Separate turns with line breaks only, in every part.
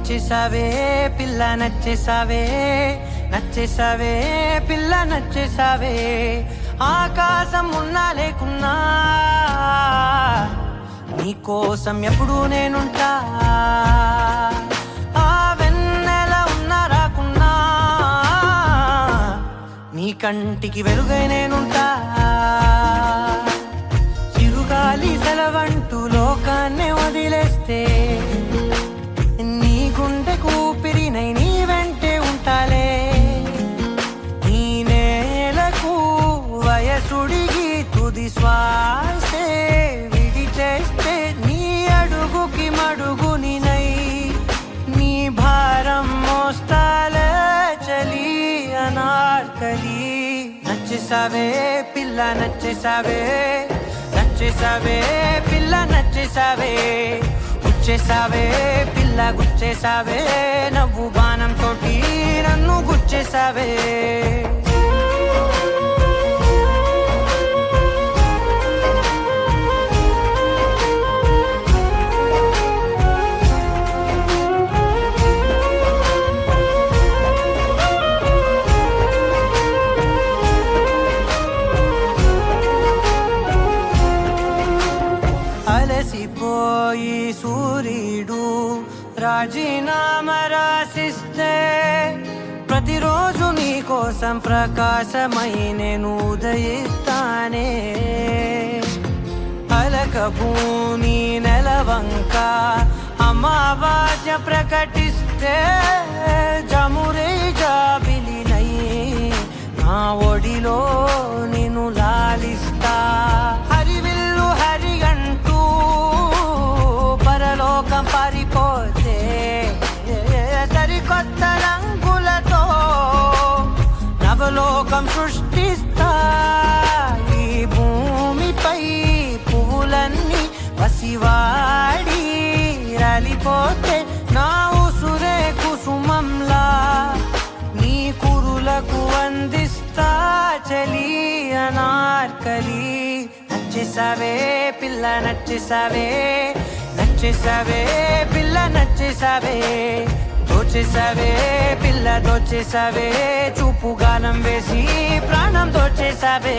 నచ్చేసావే పిల్ల నచ్చేసావే, నచ్చేసావే పిల్ల నచ్చేసావే. ఆకాశం ఉన్నా లేకున్నా నీకోసం ఎప్పుడు నేనుంటా. ఆ వెన్నెల ఉన్నా రాకున్నా నీ కంటికి వెలుగై నేనుంటా. చిరుగాలి సెలవంటూ లోకాన్నే వదిలేస్తే నీ గుండె కూపిరినై నీ వెంటే ఉంటాలే. ఈ నేలకు వయసుడిగి తుది శ్వాసే విడిచేస్తే నీ అడుగుకి మడుగునినై నీ భారం మోస్తాలే చలి అనార్కలి. నచ్చేసావే పిల్ల నచ్చేసావే, నచ్చేసావే పిల్ల నచ్చేసావే. గుచ్చేసావే పిల్ల గుచ్చేసావే, నవ్వు బాణం తోటి నన్ను గుచ్చేసావే. అలసిపోయి సూర్యుడు రాజీనామా రాసిస్తే ప్రతిరోజు నీ కోసం ప్రకాశమై నేను ఉదయిస్తానే. అలకభూమి నెలవంక అమావాస్య ప్రకటిస్తే జమురే జాబిలినై నా ఒడిలో నిన్ను లాలిస్తా. హరివిల్లు హరిగంటూ పరలోకం పారిపోతే సరికొత్త రంగులతో నవలోకం సృష్టిస్తా. ఈ భూమిపై పువ్వులన్నీ పసివాడి రాలిపోతే నా ఉసురే కుసుమంలా నీ కురులకు అందిస్తా చలి అనార్కలి. నచ్చేసావే పిల్ల నచ్చేసావే, నచ్చేసావే పిల్ల నచ్చేసావే. దోచేసావే పిల్ల దోచేసావే, చూపు గానం వేసి ప్రాణం దోచేసావే.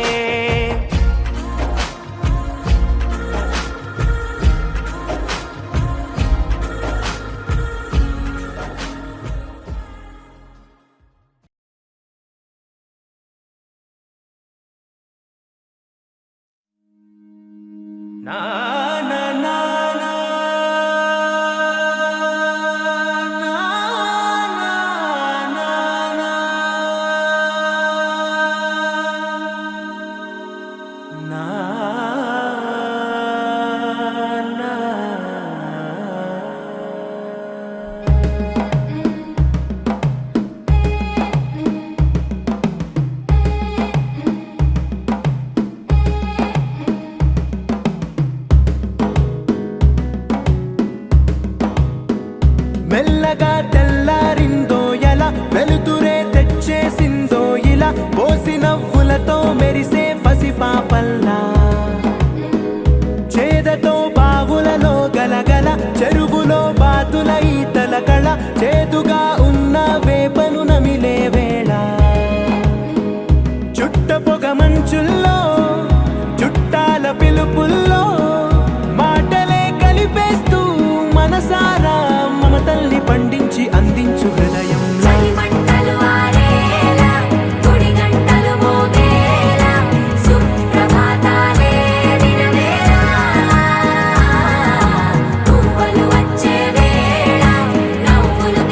నా నా నా నా
మెల్లగా తెల్లారిందో ఎలా, వెలుతురే తెచ్చేసిందో ఇలా, పోసి నవ్వులతో మెరిసే పసిపాపల్లా. చేదతో బావులలో గలగల, చెరువులో బాతుల ఈతల కళ, చేదుగా ఉన్న వేపను నమిలే వేళ. చుట్ట పొగ మంచుల్లో చుట్టాల పిలుపుల్లో మాటలే కలిపేస్తూ మనసారా మమతల్ని పండించి అందించు హృదయం.
వచ్చే వేళ నవ్వులు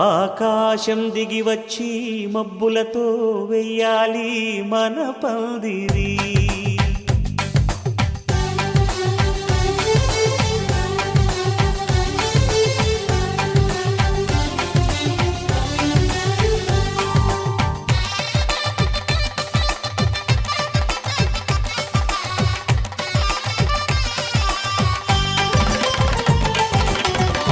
ఆకాశం దిగి వచ్చి మబ్బులతో వెయ్యాలి మన పందిరి.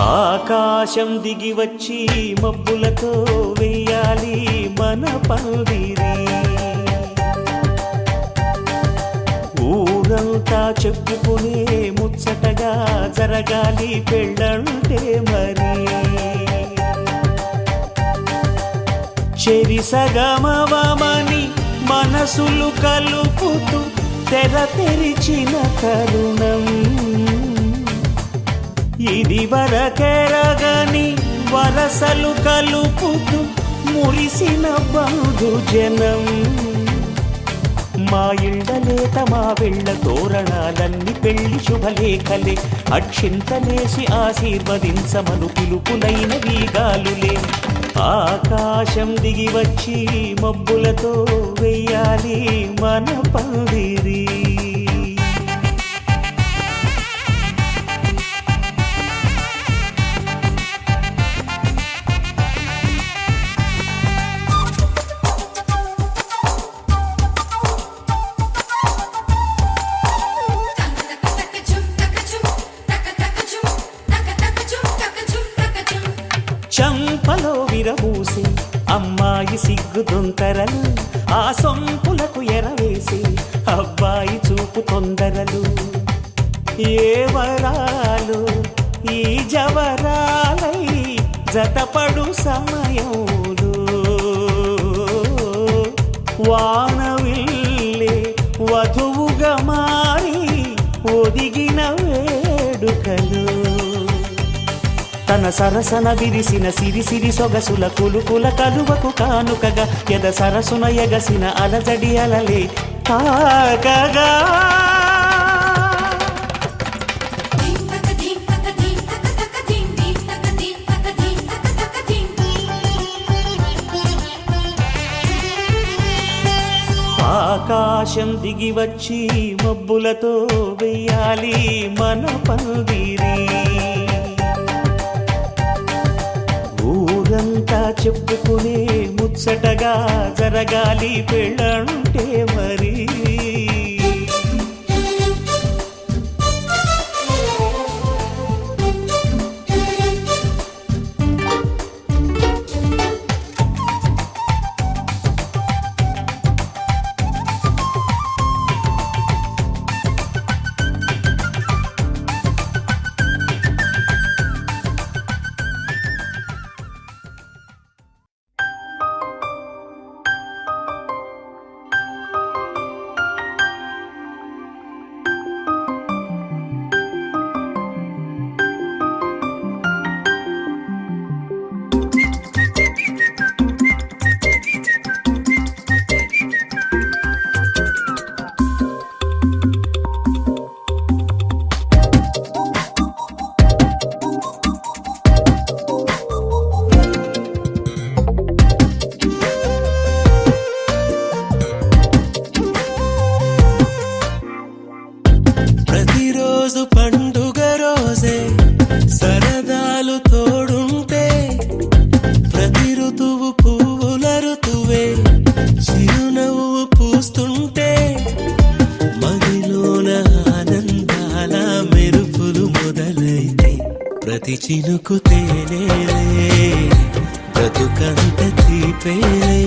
ఆకాశం దిగి వచ్చి మబ్బులతో వెయ్యాలి మన పందిరి. ఊరంతా చెప్పుకునే ముచ్చటగా జరగాలి పెళ్ళంటే మరి. చెరిసగమవమని మనసులు కలుపుతూ తెర తెరిచిన తరుణం. ఇది వరకెరగని వరసలు కలుపుతూ మురిసిన బంధుజనం. మా ఇళ్ళలేత మా వెళ్ళ తోరణాలన్నీ పెళ్లి శుభలేఖలే. అక్షింతలేసి ఆశీర్వదించమను పిలుపులైన వీగాలులే. ఆకాశం దిగి వచ్చి మబ్బులతో వెయ్యాలి మన పందిరి. చంపలో విరబూసి అమ్మాయి సిగ్గుదొంతరలు. ఆ సొంపులకు ఎరవేసి అబ్బాయి చూపు తొందరలు. ఏ వరాలు ఈ జవరాలై జతపడు సమయంలో. వానవిల్లే వధువుగా మారి ఒదిగిన వేడుకలు. తన సరసన విరిసిన సిరిసిరి సొగసుల కులుకుల కలువకు కానుకగా ఎద సరసున ఎగసిన అలజడి అలలే తాకగా. ఆకాశం దిగి వచ్చి మబ్బులతో వెయ్యాలి మన పందిరి. ఊరంతా చెప్పుకునే ముచ్చటగా జరగాలి పెళ్ళంటే మరి.
ప్రతి చినుకు తేనేలే బ్రతుకంత తీపేలే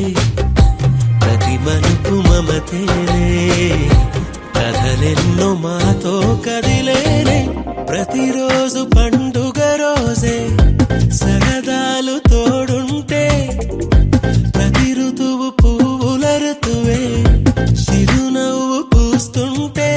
ప్రతి మలుపు మమతేలే కథలెన్నో మాతో కదిలేనే ప్రతిరోజు పండుగ రోజే సరదాలు తోడుంటే ప్రతి ఋతువు పువ్వుల ఋతువే చిరునవ్వు పూస్తుంటే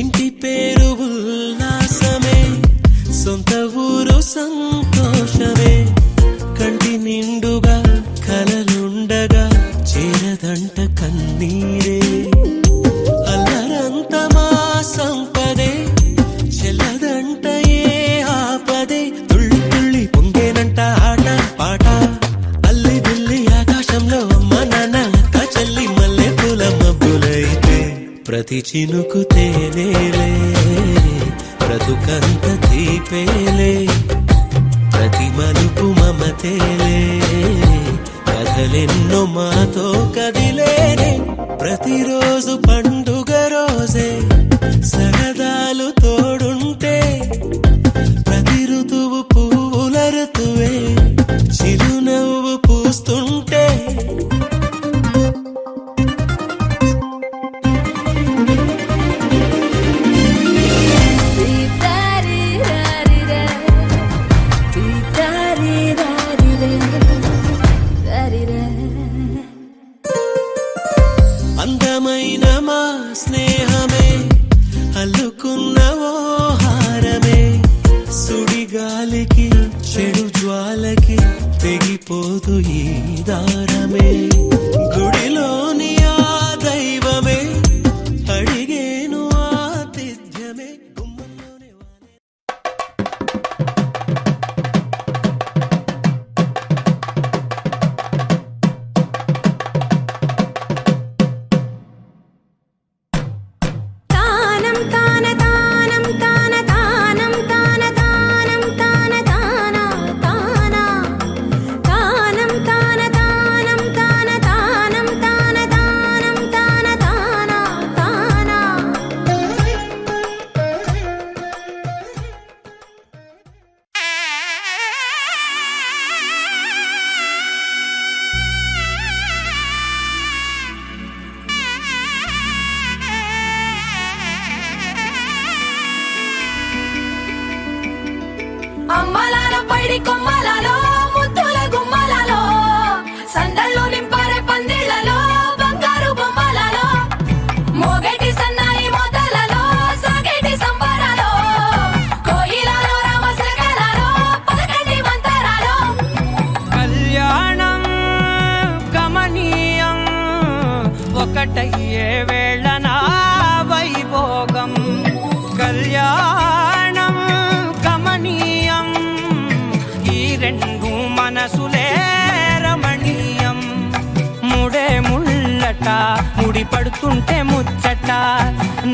ఇంటి పేరు ఉల్లాసమే సొంత ఊరు సంగ ప్రతి చినుకు తేనేలే బ్రతుకంత తీపేలే ప్రతి మలుపు మమతేలే కథలెన్నో మాతో కదిలేనే ప్రతిరోజు పండుగ రోజే సరదాలు తోడుంటే ప్రతి ఋతువు పువ్వుల ఋతువే చిరునవ్వు పూస్తుంటే అందమైన మా స్నేహమే అల్లుకున్న ఓ హారమే సుడిగాలికి చెడు జ్వాలకి తెగిపోదు ఈ దారమే గుడిలోని ఆ దైవమే అడిగేను ఆతిథ్యమే గుమ్మంలోనే
అమ్మలాలో పైడి కొమ్మలలో ముద్దుల గుమ్మలలో సందళ్ళు నింపారే పందిళ్లలో బంగారు బొమ్మలలో మోగేటి సన్నాయి మోతలలో సాగేటి సంబరాలో కోయిలలో రామశకలలో పలకటి మంతరాలో
కళ్యాణం గమనీయం ఒకటయ్యే వేళ నా వైభోగం కళ్యాణం గమనీయం ఈ రెండు మనసులే రమణీయం ముడే ముళ్ళట ముడి పడుతుంటే ముచ్చట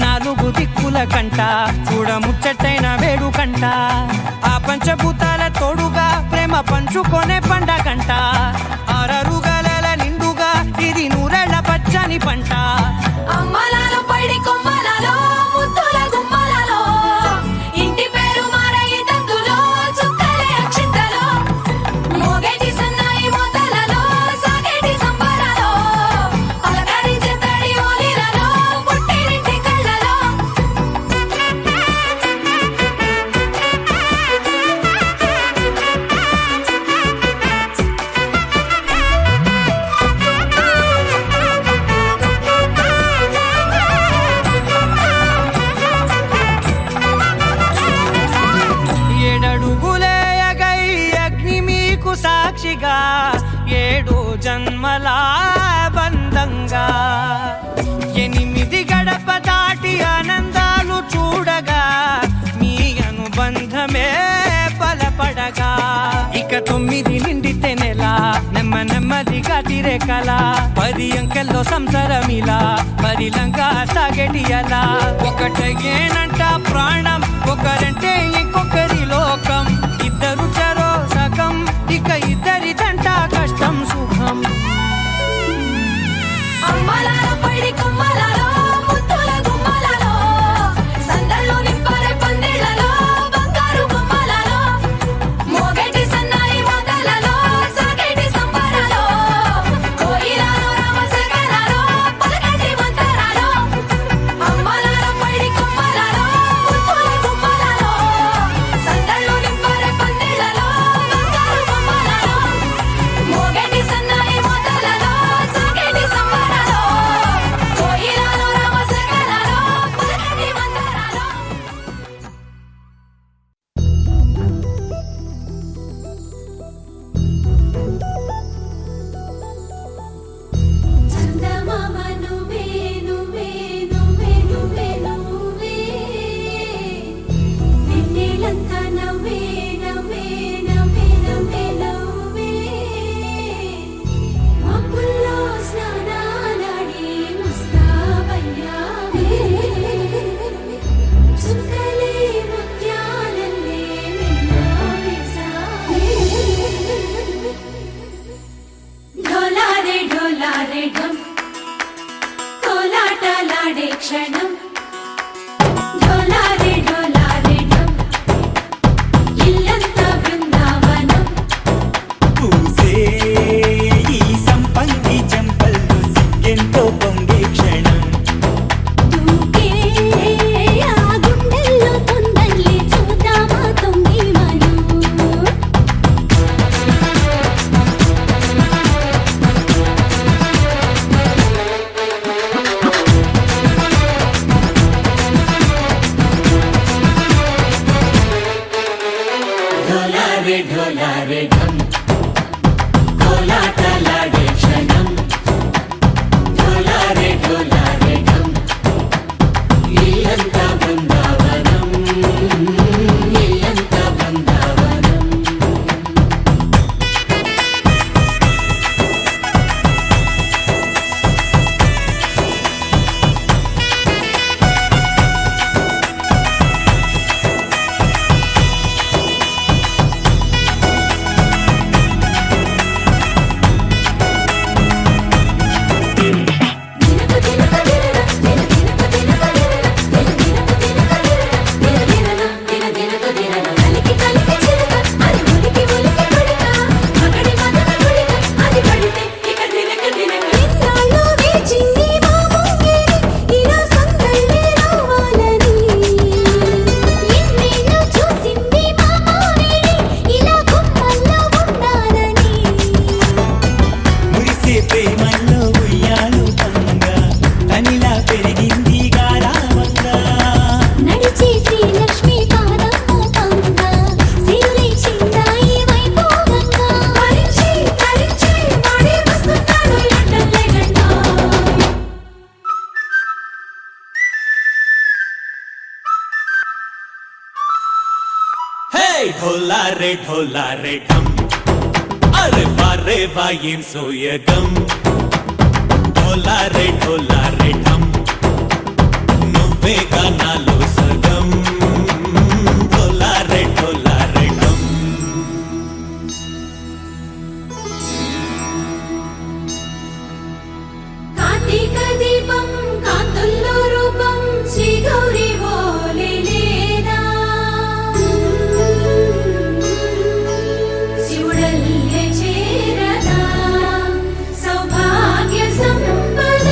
నాలుగు దిక్కుల కంట చూడ ముచ్చటైన వేడుకంట ఆ పంచభూతాల తోడుగా ప్రేమ పంచుకొనే పండగంట ఆరరుగల నిండుగా ఇది నూరెళ్ళ పచ్చని పంట
అమ్మలాలో పైడి కొమ్మలలో ముద్దుల గుమ్మలలో ఇంటి పేరు మారయి తందులో చుక్కలే అక్షింతలో మోగేటి సన్నాయి మోతలలో సాగేటి సంబరాలో అలకరించే తడి ఓలిలలో పుట్టినింటి కళ్ళలో
ఏడడుగులేయగై అగ్ని మీకు సాక్షిగా ఏడు జన్మల బంధంగా 8 గడప దాటి ఆనందాలు చూడగా మీ అనుబంధమే బలపడగా ఇక 9 నిండితే నెల నెమ్మదిగా తిరే కల 10 అంకెల్లో సంసారమిలా పరిలంగా సాగేటి అలా ఒకటేనంట ప్రాణం ఒకరంటే ఇంకొకరి లోకం ఇద్దరు చరో సగం ఇక ఇద్దరిదంట కష్టం సుఖం
అమ్మలాలో పైడి కొమ్మలలో ముద్దుల గుమ్మలలో సందళ్ళు నింపారే పందిళ్లలో బంగారు బొమ్మలలో మోగేటి సన్నాయి మోతలలో సాగేటి సంబరాలో కోయిలలో రామశకలలో పలకటి మంతరాలో అమ్మలాలో పైడి కొమ్మలలో ముద్దుల గుమ్మలలో సందళ్ళు నింపారే క్షణం డోలారే డోలారే ఢం ఇల్లంతా బృందావనం
పూసే ఈ సంపంగి చెంపల్లో సిగ్గెంతో పొంగే క్షణం
దూకే ఆ గుండెల్లో తొందరలే చూద్దామా తొంగి మనం
ఢోలారే ఢోలారే ఢం కోలాటలాడే క్షణం ఢోలారే ఢోలారే ఢం ఇల్లంతా బృందావనం ఇల్లంతా బృందావనం
దినకు దినకు దినకు దినకు దినకు దినకు కలికి కలికి చిలక అది ఉలికి ఉలికి కొడక మగడి మదన కొడిక అది పడితే ఇక దినకు దినకు ఇన్నాళ్ళు వేచింది మా ముంగిడి ఇలా సందళ్ళే రావాలని ఇన్నేళ్ళు చూసింది మా మావేడి ఇలా గుమ్మల్లో ఉండాలని
మురిసే ప్రేమల్లో ఉయ్యాలు పంగా తనిలా పెరిగింది గారావంగా
నడిచే శ్రీలక్ష్మి పాదమ్మ పంగ సిరులై చిందాయి వైభోగంగా తరించి తరించి వాడే వస్తున్నాడు లండన్ లెగండా
హే ఢోలారే ఢోలారే ఢం అరే వారే వాయేం సోయగం ఢోలారే ఢోలారే ఢం నువ్వే గానాలో సగం ఢోలారే ఢోలారే ఢం
కార్తీక దీపం కాంతుల్లో రూపం శ్రీ గౌరీ ఓలే లేదా శివుడల్లే చేరదా సౌభాగ్య సంపద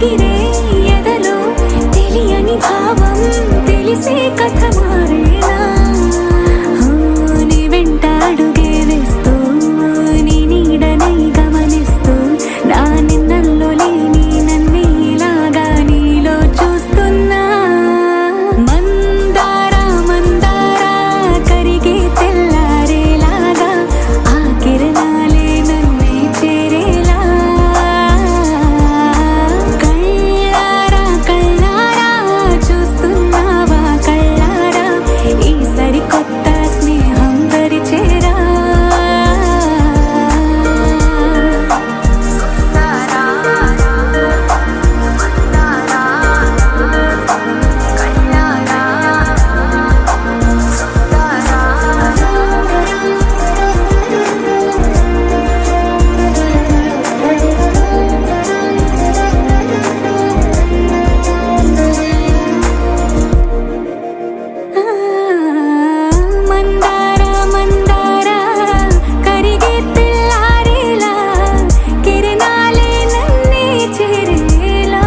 ఎగిరే ఎదలో తెలియని భావం తెలిసే కథ మారేనా నీ వెంట అడుగే వేస్తూ నీ నీడనై గమనిస్తూ నా నిన్నల్లో లేని నన్నే ఇలాగా నీలో చూస్తున్నా మందారా మందారా కరిగే తెల్లారేలాగా ఆ కిరణాలే నన్నే చేరేలా కళ్ళారా కళ్ళారా చూస్తున్నావా కళ్ళారా ఈ సరికొత్త స్నేహం పరిచేరా మందారా మందారా కరిగే తెల్లారేలా కిరణాలే నన్నే చేరేలా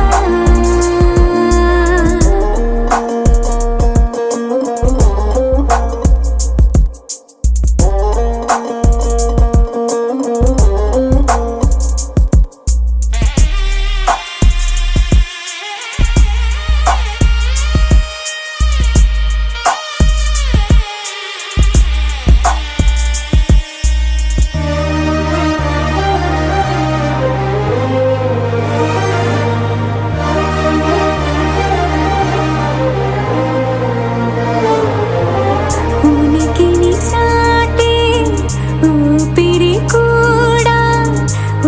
ఉనికిని చాటే ఊపిరి కూడా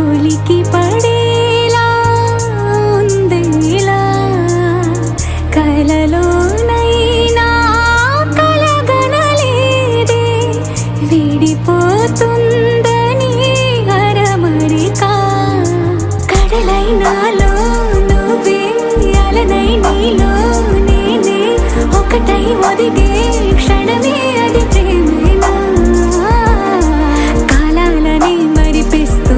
ఉలికి పడేలా ఉందేలా కలలోనైనా కలగనలేదే విడిపోతుందని అరమరికా కడలై నాలో నువ్వే అలనై నీలో నేనే ఒకటై ఒదిగే క్షణమే అది ప్రేమేనా కాలాలని మరిపిస్తూ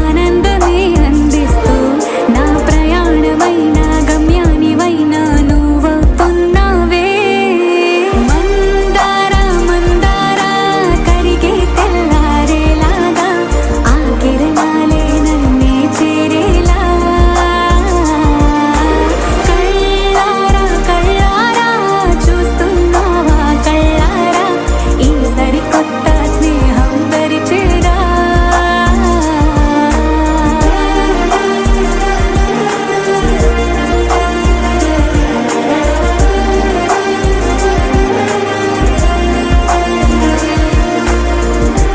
ఆనందమే అందిస్తూ నా ప్రయాణమైన గమ్యానివైనా నువ్వవుతున్నావే మందారా మందారా కరిగే తెల్లారేలాగా ఆ కిరణాలే నన్నే చేరేలా కళ్ళారా కళ్ళారా చూస్తున్నావా కళ్ళారా ఈ సరికొత్త స్నేహం పరిచేరా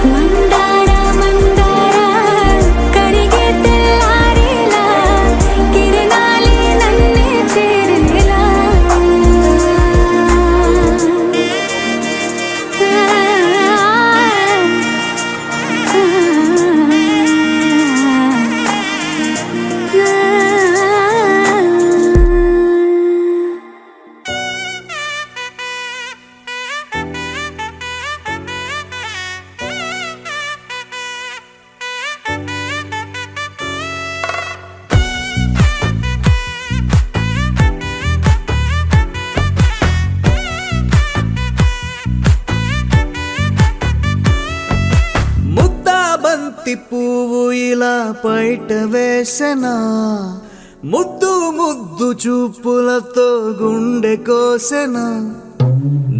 మందారా మందారా కరిగే తెల్లారేలా కిరణాలే నన్నే చేరేలా
ముద్దా బంతి పువ్వు ఇలా బయట వేసెనా ముద్దు ముద్దు చూపులతో గుండె కోసెనా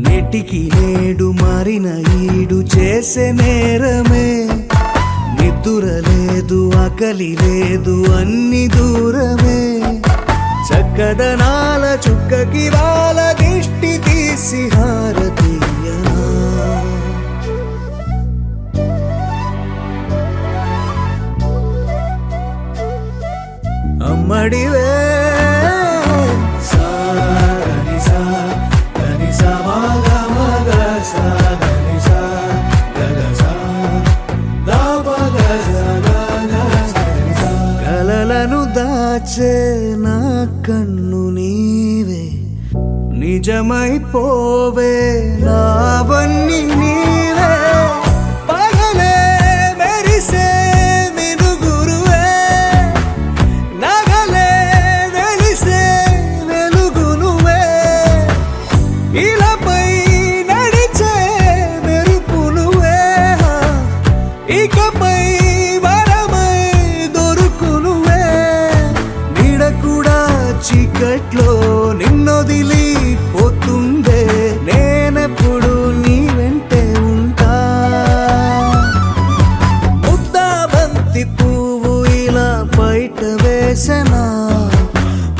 నెటికి నేడు మారిన ఈడు చేసే నేరమే నిద్దుర లేదు ఆకలి లేదు అన్ని దూరమే చక్కదనాల చుక్కకి వాళ్ళ దిష్టి తీసి హారతీయనా అమ్మడివే కలలను దాచే నా కన్ను నీవే నిజమైపోవే నావన్నీ నీవే పగలే మెరిసే మినుగురువే నగలే వదిలిపోతుందే నేనెప్పుడు నీ వెంటే ఉంటా ముద్దాబంతి పువ్వు ఇలా బయట వేసెనా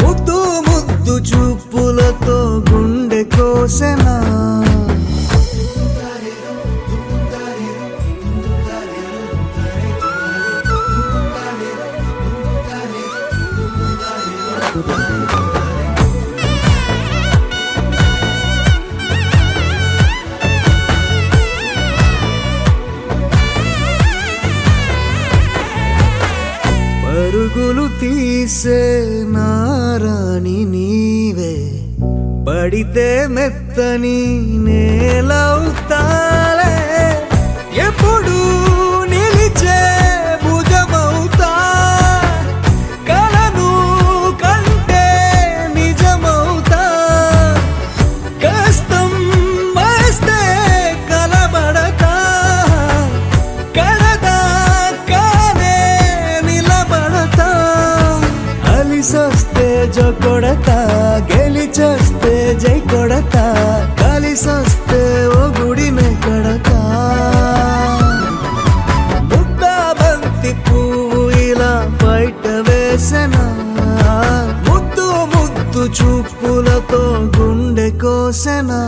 ముద్దు ముద్దు చూపులతో గుండె కోసెనా పరుగులు తీసే నారాణి నీవే పడితే మెత్తని నేలవుతాలే ఎప్పుడు నిలిచే భుజమవుతా కలను కంటే నిజమవుతా కష్టం వస్తే కలబడతా కడదాకానే నిలబడతా అలిసొస్తే జో కొడతా గెలిచొస్తే జై కొడతా కలిసొస్తే ఓ గుడినే కడతా ముద్దాబంతి పువ్వు ఇలా బయట వేసెనా ముద్దు ముద్దు చూపులతో గుండె కోసెనా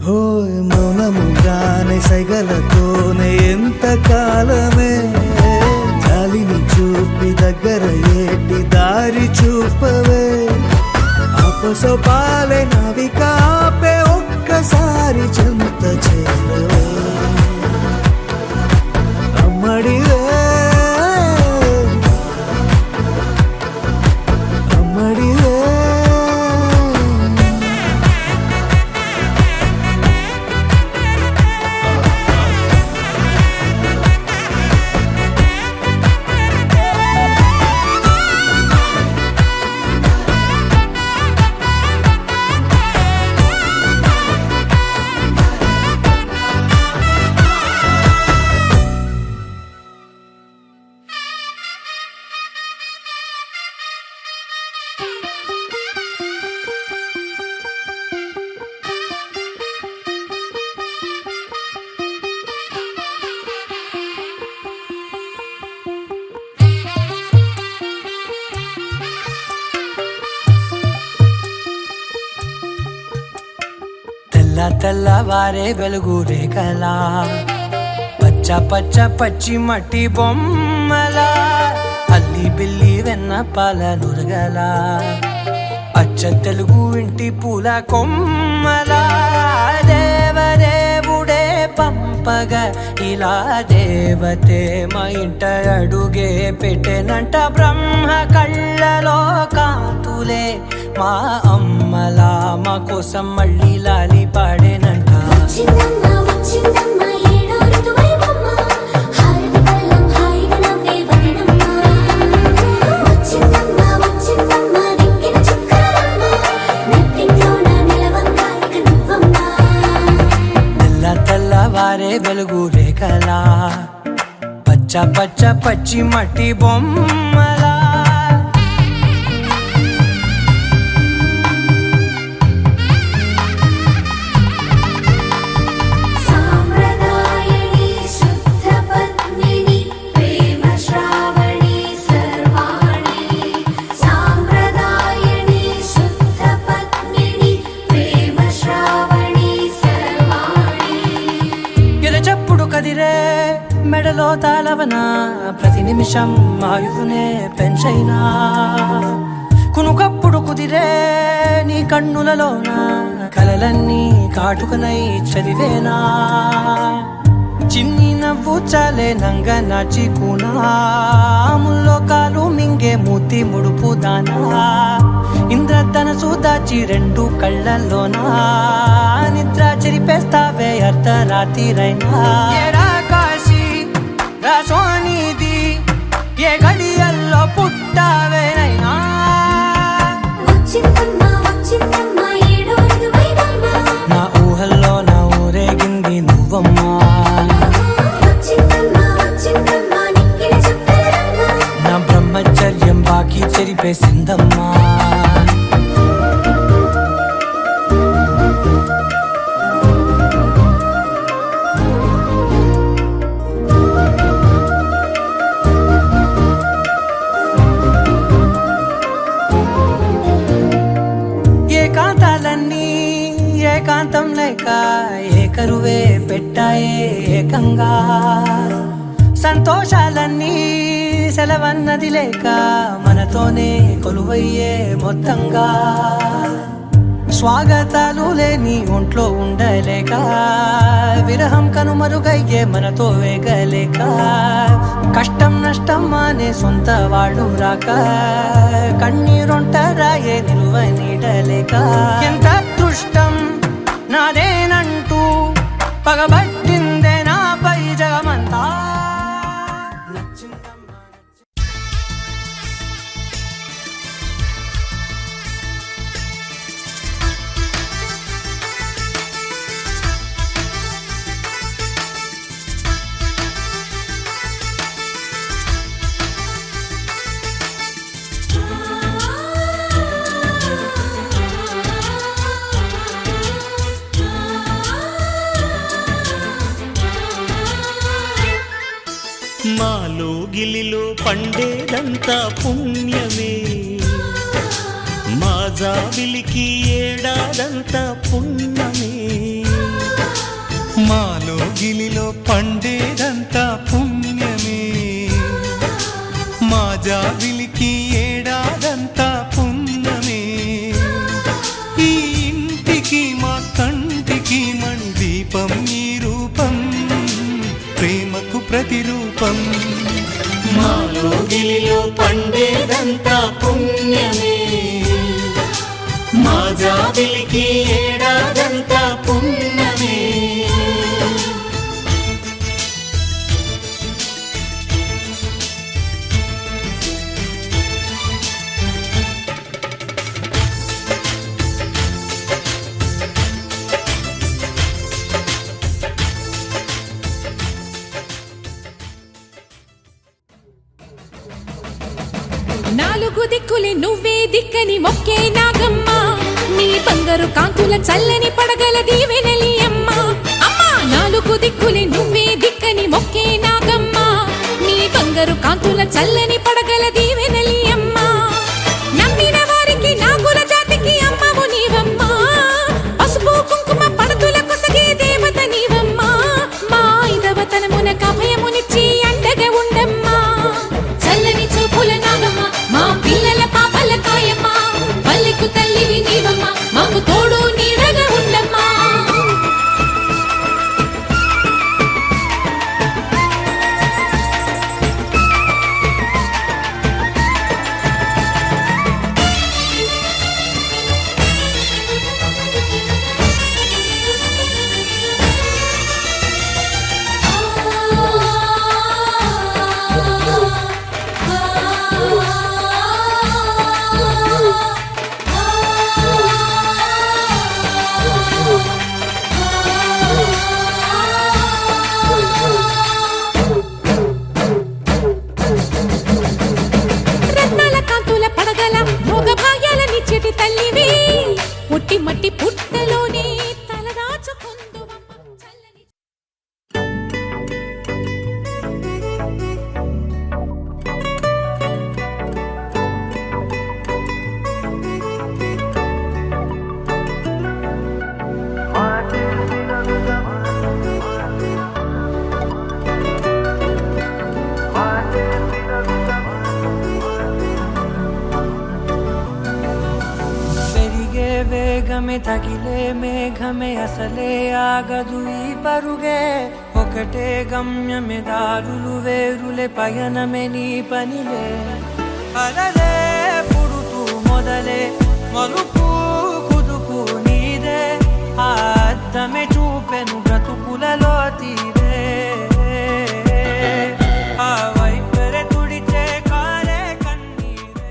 హోయ్ మౌనముగానే సైగలతోనే ఎంత కాలమే జాలిని చూపి దగ్గర ఏటి దారి చూపవే అపసోపాలే నవికాపే ఒక్కసారి చెంత చేరవే అమ్మడివే అమ్మడివే
తెల్లవారే వెలుగు రేఖలా పచ్చ పచ్చ పచ్చి మట్టి బొమ్మలా అల్లి బిల్లి వెన్న పాల నురగలా అచ్చ తెలుగు ఇంటి పూల కొమ్మలా దేవదేవుడే పంపగా ఇలా దేవతే మా ఇంట అడుగే పెట్టెనంట బ్రహ్మ కళ్ళలో కాంతులే మా అమ్మలా మా కోసం మళ్ళీ లాలి పాడేనంట
వచ్చిందమ్మ వచ్చిందమ్మ ఏడో ఋతువైవమ్మ హారతి పళ్ళం హాయిగా నవ్వే వదనమ్మ వచ్చిందమ్మ వచ్చిందమ్మ దిక్కిన చుక్కలమ్మ నెట్టింట్లోన నిలవంగా ఇక నువ్వమ్మ
తెల్లవారే వెలుగు రేఖలా పచ్చ పచ్చ పచ్చి మట్టి బొమ్మలా
సాంప్రదాయని శుద్ధ పద్మిని ప్రేమ శ్రావణి సర్వాణి సాంప్రదాయని శుద్ధ పద్మిని ప్రేమ శ్రావణి సర్వాణి
ఎరచప్పుడు కదిరే మెడలో తాళవన ప్రతి నిమిషం ఆయుధునే పెంచైనా కునుకప్పుడు కుదిరే నీ కన్నులలోన కలలన్నీ కాటుకనై చదివేనా చిన్ని నవ్వు చాలే నంగ నాచి కూనాముల్లో కాలు మింగే మూతి ముడుపు దానా ఇంద్రధనసు దాచి రెండు కళ్ళల్లోనా నిద్ర చెరిపేస్తావే అర్ధరాత్రిరైనా ఏరా కాశీ రా సోనిది ఏ గడియల్లో పుట్టావేనైనా
వచ్చిందమ్మ వచ్చిందమ్మ ఏడో ఋతువైవమ్మ
నా ఊహల్లో నా ఊరేగింది నువ్వమ్మా
వచ్చిందమ్మ వచ్చిందమ్మ నిక్కిన చుక్కలమ్మ
నా బ్రహ్మచర్యం బాకీ చెరిపేసిందమ్మా ఏకాంతం లేక ఏకరువే పెట్టాయే ఏకంగా సంతోషాలన్నీ సెలవన్నది లేక మనతోనే కొలువయ్యే మొత్తంగా స్వాగతాలు లేని ఒంట్లో ఉండలేక విరహం కనుమరుగయ్యే మనతో వేగలేక కష్టం నష్టం అనే సొంత వాళ్ళు రాక కన్నీరొంటరాయే నిలువ నీడలేక ఎంత అదృష్టం నాదేనంటూ పగబట్టిందే నాపై జగమంతా
మాలో గిలిలో పండేదంతా పుణ్యమే మా జాబిలికి ఏడాదంతా పుణ్యమే
మాలో గిలిలో పండేదంతా పుణ్యమే మా జాబిలికి ఏడాదంతా పుణ్యమే ఈ ఇంటికి మా కంటికి మణి దీపం ఈ రూపం ప్రేమకు ప్రతిరూపం
మాలో గిలిలో పండేదంతా పుణ్యమే మా జాబిలికి ఏడాదంతా పుణ్యమే
నాలుగు దిక్కులే నువ్వే దిక్కని మొక్కే నాగమ్మ నీ బంగారు కాంతుల చల్లని పడగల దీవెనలి అమ్మ అమ్మా నాలుగు దిక్కులే నువ్వే దిక్కని మొక్కే నాగమ్మ నీ బంగారు కాంతుల చల్లని పడగల దీవెనలి అమ్మ నమ్మిన వారికి నాగుల జాతికి అమ్మవు నీవమ్మ పసుపు కుంకుమ పడతుల కొసగే దేవత నీవమ్మ మా ఐదవతనమున కభయమునిచ్చి అండగా ఉండమ్మా చల్లని చూపుల నాగమ్మ మా పిల్లల పాపల కాయమ్మ పల్లెకు తల్లివి నీవమ్మ మాకు తోడు నీడగా ఉండమ్మా రత్నాల కాంతుల పడగల భోగ భాగ్యాలనిచ్చేటి తల్లివి పుట్టి మట్టి పుట్టలోనే తలదాచుకుందువమ్మ చల్లని
పెరిగే వేగమే తగిలే మేఘమే అసలే ఆగదు ఈ పరుగే ఒకటే గమ్యమే దారులు వేరులే పయనమే నీ పనిలే అలలే పుడుతూ మొదలే మలుపు కుదుపు నీదే ఆ అద్దమే చూపెను బ్రతుకులలో తీరే ఆ వైపరే తుడిచే కారే కన్నీరే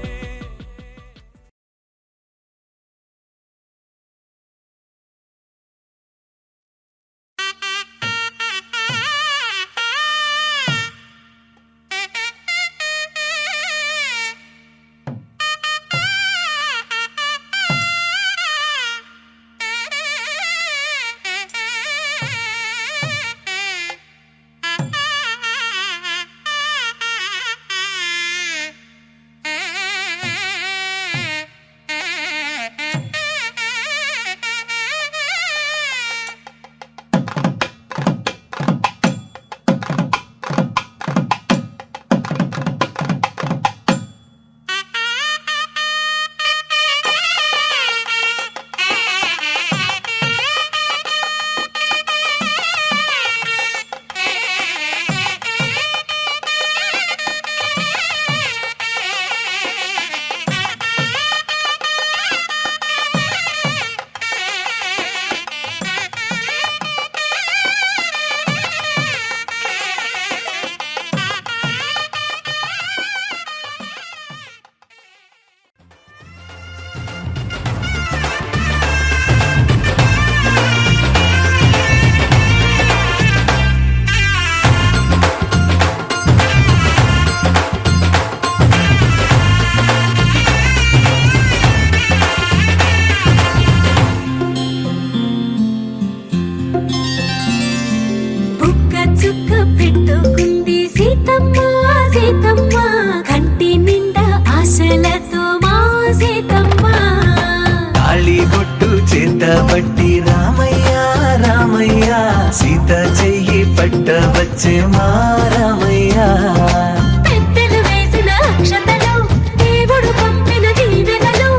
పెట్టుకుంది సీతమ్మ సీతమ్మ కంటి నిండా ఆశలతో మా సీతమ్మ
తాళి బొట్టు చేత పట్టి రామయ్య రామయ్య సీత చెయ్యి పట్ట వచ్చే మా రామయ్య
పెద్దలు వేసిన అక్షతలు దేవుడు పంపిన దీవెనలు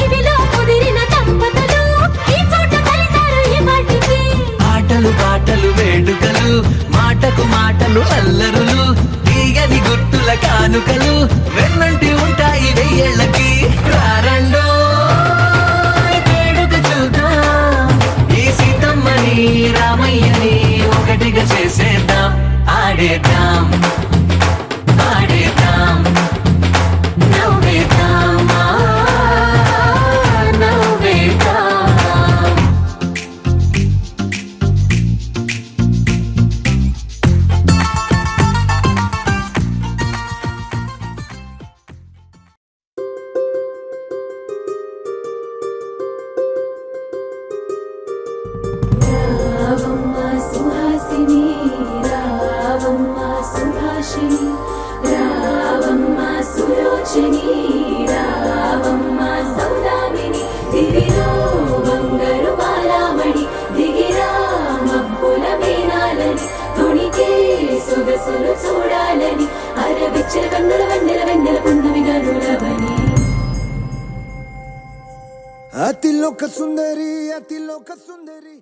ఇవిలో కుదిరిన దంపతులు ఈ చోట కలిసారు ఈ వాటికి
ఆటలు పాటలు వేడుకలు మాటకు మాటలు అల్లరులు తీయని గుర్తుల కానుకలు వెన్నంటి ఉంటాయి వెయ్యేళ్ళకి రారండో వేడుక చూద్దాం ఈ సీతమ్మని రామయ్యని ఒకటిగా చేసేద్దాం ఆడేద్దాం ఆడేద్దాం
నవ్వేద్దాం నవ్వేద్దాం రావమ్మ సుహాసిని రావమ్మ సుభాషిణి రావమ్మ సులోచని రావమ్మ సౌదామిని దివిలో బంగారు బాలామణి దిగిరా మబ్బుల మేనాలని తుణికే సొగసులు చూడాలని అరవిచ్చల కన్నుల వెన్నెల వెన్నెల పున్నమి గనులవని
అతిలోక సుందరి అతిలోక సుందరి